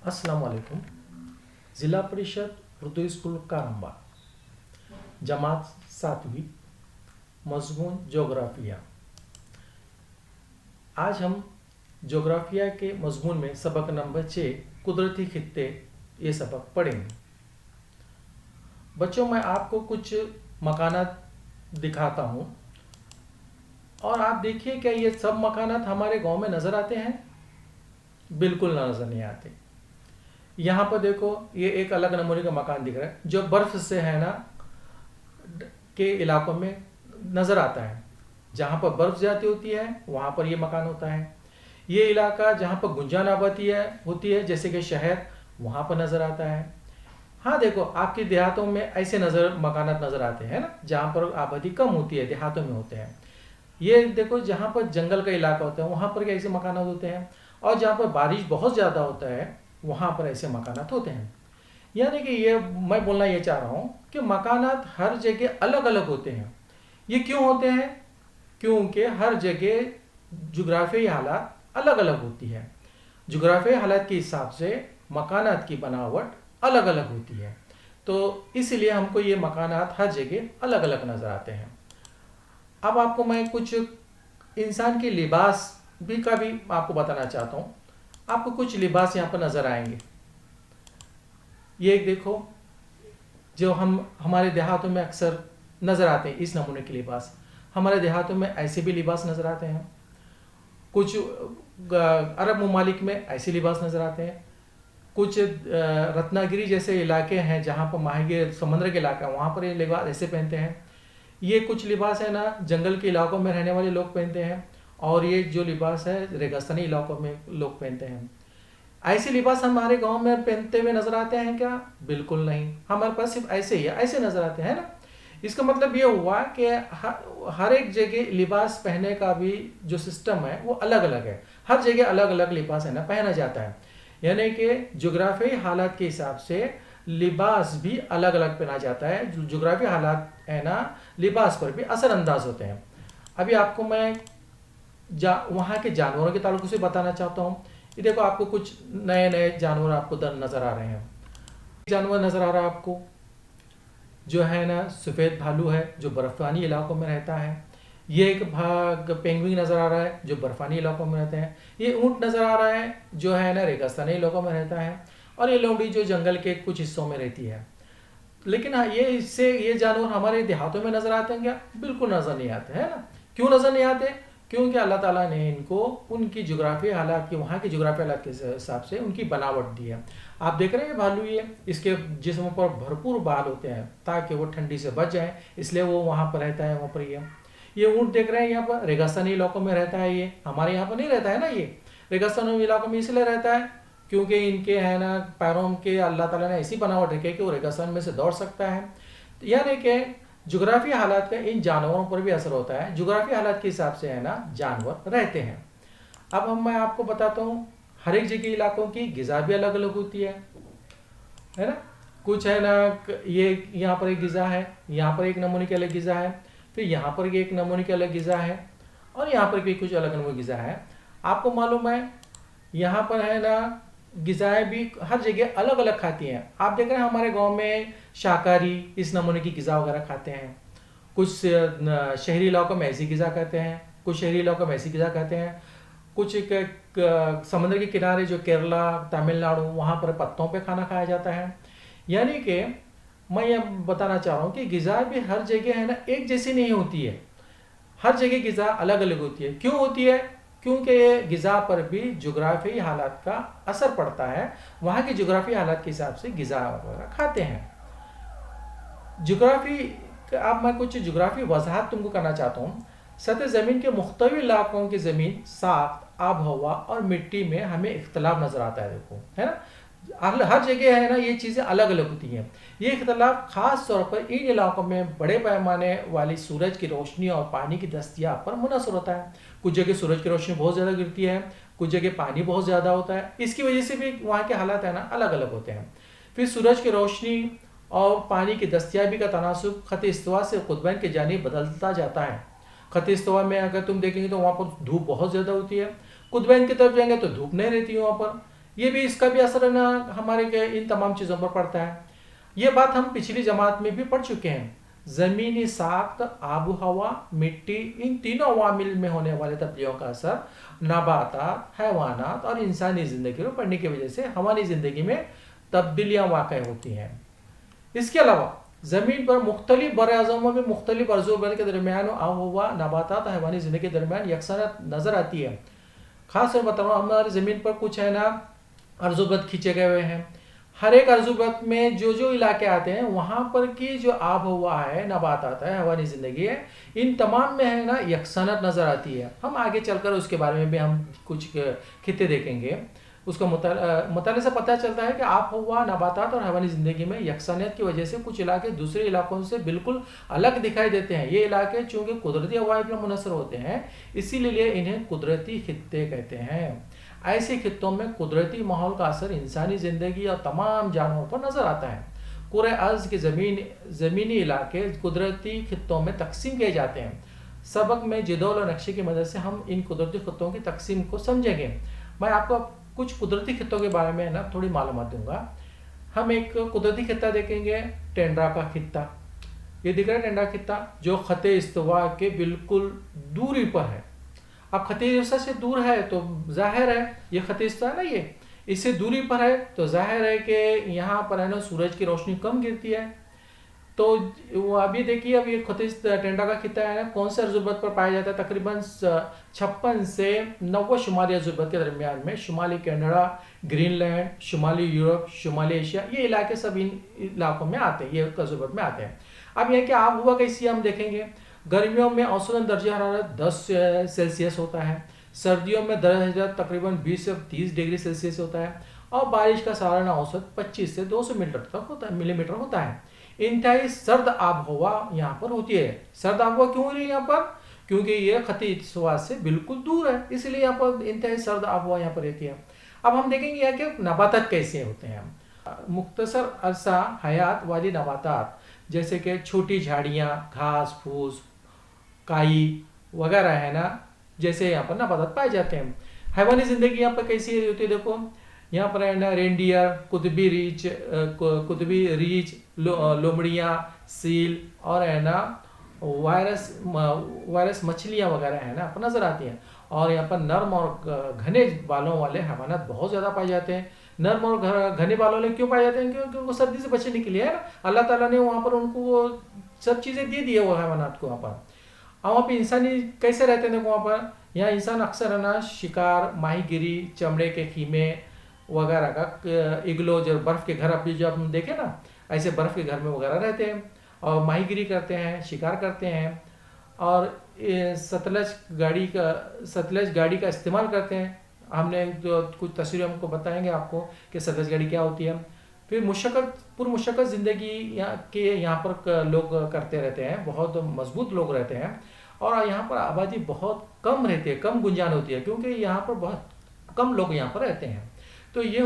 अस्सलाम वालेकुम। ज़िला परिषद उर्दू स्कूल कारंबा, जमात 7वीं, मज़मून जोग्राफिया। आज हम जोग्राफिया के मज़मून में सबक नंबर 6 कुदरती खित्ते ये सबक पढ़ेंगे। बच्चों, मैं आपको कुछ मकानात दिखाता हूँ और आप देखिए क्या ये सब मकानात हमारे गांव में नज़र आते हैं? बिल्कुल नज़र नहीं आते। यहाँ पर देखो, ये एक अलग नमूने का मकान दिख रहा है जो बर्फ से है ना के इलाकों में नज़र आता है। जहाँ पर बर्फ ज़्यादा होती है वहाँ पर ये मकान होता है। ये इलाका जहाँ पर गुंजान आबादी होती है जैसे कि शहर, वहाँ पर नज़र आता है। हाँ देखो, आपके देहातों में ऐसे मकानात नज़र आते हैं ना, जहाँ पर आबादी कम होती है, देहातों में होते हैं। ये देखो, जहाँ पर जंगल का इलाका होता है वहाँ पर ऐसे मकानात होते हैं, और जहाँ पर बारिश बहुत ज़्यादा होता है वहाँ पर ऐसे मकानात होते हैं। यानी कि ये मैं बोलना ये चाह रहा हूँ कि मकानात हर जगह अलग अलग होते हैं। ये क्यों होते हैं? क्योंकि हर जगह जुग्राफियाई हालात अलग अलग होती है। जुग्राफियाई हालात के हिसाब से मकानात की बनावट अलग अलग होती है, तो इसलिए हमको ये मकानात हर जगह अलग अलग नज़र आते हैं। अब आपको मैं कुछ इंसान के लिबास भी आपको बताना चाहता हूँ। आपको कुछ लिबास यहाँ पर नज़र आएंगे। ये एक देखो, जो हमारे देहातों में अक्सर नज़र आते हैं, इस नमूने के लिबास हमारे देहातों में ऐसे भी लिबास नज़र आते हैं। कुछ अरब ममालिक में ऐसे लिबास नज़र आते हैं। कुछ रत्नागिरी जैसे इलाके हैं जहाँ पर माहीगीर समुद्र के इलाका, वहाँ पर ये लिबास ऐसे पहनते हैं। ये कुछ लिबास है ना जंगल के इलाकों में रहने वाले लोग पहनते हैं, और ये जो लिबास है रेगिस्तानी इलाकों में लोग पहनते हैं। ऐसे लिबास हमारे गांव में पहनते हुए नजर आते हैं क्या? बिल्कुल नहीं। हमारे पास सिर्फ ऐसे ही ऐसे नजर आते हैं ना। इसका मतलब ये हुआ कि हर एक जगह लिबास पहनने का भी जो सिस्टम है वो अलग अलग है। हर जगह अलग अलग लिबास है ना पहना जाता है, यानी कि जोग्राफियाई हालात के हिसाब से लिबास भी अलग अलग पहना जाता है। जोग्राफियाई हालात है ना लिबास पर भी असरअंदाज होते हैं। अभी आपको मैं वहाँ के जानवरों के ताल्लुक से बताना चाहता हूँ। ये देखो, आपको कुछ नए नए जानवर आपको नज़र आ रहे हैं। जानवर नज़र आ रहा है आपको, जो है ना सफ़ेद भालू है जो बर्फ़ानी इलाकों में रहता है। ये एक भाग पेंगुइन नज़र आ रहा है जो बर्फ़ानी इलाकों में रहते हैं। ये ऊँट नज़र आ रहा है जो है ना रेगिस्तानी इलाकों में रहता है। और ये लोमड़ी जो जंगल के कुछ हिस्सों में रहती है। लेकिन हाँ, ये जानवर हमारे देहातों में नज़र आते हैं क्या? बिल्कुल नज़र नहीं आते, है ना। क्यों नज़र नहीं आते? क्योंकि अल्लाह ताला ने इनको उनकी जोग्राफी हालात की, वहाँ की जोग्राफी हालात के हिसाब से उनकी बनावट दी है। आप देख रहे हैं भालू, ये इसके जिस्म पर भरपूर बाल होते हैं ताकि वो ठंडी से बच जाए, इसलिए वो वहाँ पर रहता है। वहाँ पर ये ऊँट देख रहे हैं, यहाँ पर रेगिस्तानी इलाकों में रहता है। ये हमारे यहाँ पर नहीं रहता है ना। ये रेगिस्तानी इलाकों में इसलिए रहता है क्योंकि इनके है ना पैरों के अल्लाह ताला ने ऐसी बनावट रखी है कि वो रेगिस्तान में से दौड़ सकता है। यानी कि जुग्राफी हालात का इन जानवरों पर भी असर होता है। जुग्राफी हालात के हिसाब से है ना जानवर रहते हैं। अब मैं आपको बताता हूँ, हर एक जगह इलाकों की ग़िज़ा भी अलग अलग होती है ना। कुछ है ना, ये यहाँ पर एक ग़िज़ा है, यहाँ पर एक नमूने की अलग ग़िज़ा है, फिर यहाँ पर एक नमूने की अलग ग़िज़ा है, और यहाँ पर भी कुछ अलग नमूने की ग़िज़ा है। आपको मालूम है यहाँ पर है ना ग़िज़ाएँ भी हर जगह अलग अलग खाती हैं। आप देख रहे हैं हमारे गांव में शाकाहारी इस नमूने की ग़िज़ा वगैरह खाते हैं। कुछ शहरी इलाकों में ऐसी ग़िज़ा खाते हैं, कुछ शहरी इलाकों में ऐसी ग़िज़ा खाते हैं। कुछ समुद्र के किनारे जो केरला, तमिलनाडु, वहाँ पर पत्तों पे खाना खाया जाता है। यानी कि मैं ये बताना चाह रहा हूँ कि ग़िज़ा भी हर जगह है ना एक जैसी नहीं होती है। हर जगह ग़िज़ा अलग अलग होती है। क्यों होती है? क्योंकि ये ग़िज़ा पर भी जोग्राफी हालात का असर पड़ता है। वहाँ की जोग्राफी हालात के हिसाब से ग़िज़ा वगैरह खाते हैं। जोग्राफी अब मैं कुछ जोग्राफी वजाहत तुमको करना चाहता हूँ। सतह ज़मीन के मुख्तलिफ इलाकों की ज़मीन, साख्त, आब हवा और मिट्टी में हमें इख्तलाफ नज़र आता है। देखो, है ना, हर जगह है ना ये चीज़ें अलग अलग होती हैं। ये इख्तलाफ ख़ास तौर पर इन इलाकों में बड़े पैमाने वाली सूरज की रोशनी और पानी की दस्तियाब पर मुनहसर होता है। कुछ जगह सूरज की रोशनी बहुत ज़्यादा गिरती है, कुछ जगह पानी बहुत ज़्यादा होता है। इसकी वजह से भी वहाँ के हालात है ना अलग अलग होते हैं। फिर सूरज की रोशनी और पानी की दस्तियाबी का तनासुब ख़त इस्तवा से कुतबैन की जानिब बदलता जाता है। ख़त इस्तवा में अगर तुम देखेंगे तो वहाँ पर धूप बहुत ज़्यादा होती है, कुतबैन की तरफ जाएंगे तो धूप नहीं रहती है वहाँ पर। ये भी, इसका भी असर है ना हमारे इन तमाम चीज़ों पर पड़ता है। ये बात हम पिछली जमात में भी पढ़ चुके हैं। ज़मीनी साख्त, आबो हवा, मिट्टी, इन तीनों अवामिल में होने वाले तब्दीलियों का असर नबातात, हैवानात और इंसानी ज़िंदगी में पड़ने की वजह से हमारी ज़िंदगी में तब्दीलियाँ वाक़ई होती हैं। इसके अलावा ज़मीन पर मुख्तलिफ बर-ए-आज़मों में मुख्तलिफ अर्ज़-ओ-बल के दरमियान आबो हवा, नबातात, हैवानी ज़िंदगी के दरमियान यकसनियत नज़र आती है। ख़ास तौर पर बताऊँ, हमारी ज़मीन पर कुछ है ना अर्ज़-ओ-बल खींचे गए हुए हैं। हर एक अर्ज़-ओ-बल में जो जो इलाके आते हैं वहाँ पर की जो आब हवा है, नबातात है, हैवानी ज़िंदगी है, इन तमाम में है ना यकसनियत नज़र आती है। हम आगे चलकर उसके बारे में भी हम कुछ खित्ते देखेंगे। उसका मुताले से पता चलता है कि आब हवा, नबातात और हैवानी ज़िंदगी में यकसनियत की वजह से कुछ इलाके दूसरे इलाकों से बिल्कुल अलग दिखाई देते हैं। ये इलाके चूँकि कुदरती अवामिल पर मुनहसर होते हैं, इसीलिए इन्हें कुदरती खित्ते कहते हैं। ऐसे खित्तों में कुदरती माहौल का असर इंसानी ज़िंदगी और तमाम जानवरों पर नज़र आता है। कुरे अर्ज़ के ज़मीनी इलाके कुदरती खित्तों में तकसीम किए जाते हैं। सबक में जदौल और नक्शे की मदद से हम इन कुदरती खित्तों की तकसीम को समझेंगे। मैं आपको कुछ कुदरती खित्तों के बारे में ना थोड़ी मालूमात दूंगा। हम एक कुदरती खित्ता देखेंगे, टेंड्रा का खित्ता। ये दिख रहा है टेंड्रा खित्ता, जो ख़त इस्तवा के बिल्कुल दूरी पर है। अब ख़त इस्तवा से दूर है तो जाहिर है, ये ख़त इस्तवा है ना, ये इससे दूरी पर है तो जाहिर है कि यहाँ पर है ना सूरज की रोशनी कम गिरती है। तो अभी देखिए, अब ये टेंड्रा का खित्ता है ना कौन से अर्ज़-ओ-बल पर पाया जाता है? तकरीबन 56 से 90 शुमाली अर्ज़-ओ-बल के दरमियान में शुमाली कनाडा, ग्रीनलैंड, शुमाली यूरोप, शुमाली एशिया, ये इलाके सब इन इलाकों में आते हैं, ये अर्ज़-ओ-बल में आते हैं। अब यह कि आब हवा कैसी हम देखेंगे। गर्मियों में औसतन दर्जा हरारत 10 सेल्सियस होता है, सर्दियों में दर्जा तकरीबन 20 से 30 डिग्री सेल्सियस होता है और बारिश का सालाना औसत 25 से 200 मिलीमीटर होता है। इंतहाई सर्द आब हवा यहाँ पर होती है। सर्द आब हवा क्यों हो रही है यहाँ पर? क्योंकि ये ख़त इस्तवा से बिल्कुल दूर है, इसलिए यहाँ पर इंतहाई सर्द आब हवा यहाँ पर रहती है। अब हम देखेंगे यहाँ कि नबातात कैसे होते हैं। मुख्तसर अरसा हयात वाली नबातात जैसे कि छोटी झाड़ियाँ, घास फूस, काई वगैरह है ना, जैसे यहाँ पर नबातात पाए जाते हैं। हैवानी ज़िंदगी यहाँ पर कैसी होती है? देखो यहाँ पर है ना रेंडियर, कुतबी रीछ, लोमड़ियाँ, सील और है ना वायरस मछलियाँ वगैरह है ना नज़र आती हैं। और यहाँ पर नर्म और घने बालों वाले हैवानात बहुत ज़्यादा पाए जाते हैं। नर्म और घने बालों वाले क्यों पाए जाते हैं? क्योंकि उनको सर्दी से बचने के लिए है ना, अल्लाह ताला ने वहाँ पर उनको वो सब चीज़ें दे दी है वो हैवानात को वहाँ पर। और वहाँ पर इंसानी कैसे रहते हैं? देखो वहाँ पर यहाँ इंसान अक्सर है ना शिकार, माहीगिरी, चमड़े के खीमे वगैरह का इग्लो, जो बर्फ़ के घर अभी जो हम देखें ना, ऐसे बर्फ़ के घर में वगैरह रहते हैं और माहीगिरी करते हैं, शिकार करते हैं और सतलज गाड़ी का इस्तेमाल करते हैं। हमने जो कुछ तस्वीरें हमको बताएंगे आपको कि सतलज गाड़ी क्या होती है। फिर पुरमुशक्क़त ज़िंदगी यहाँ पर लोग करते रहते हैं, बहुत मजबूत लोग रहते हैं और यहाँ पर आबादी बहुत कम रहती है, कम गुंजान होती है, क्योंकि यहाँ पर बहुत कम लोग यहाँ पर रहते हैं। तो ये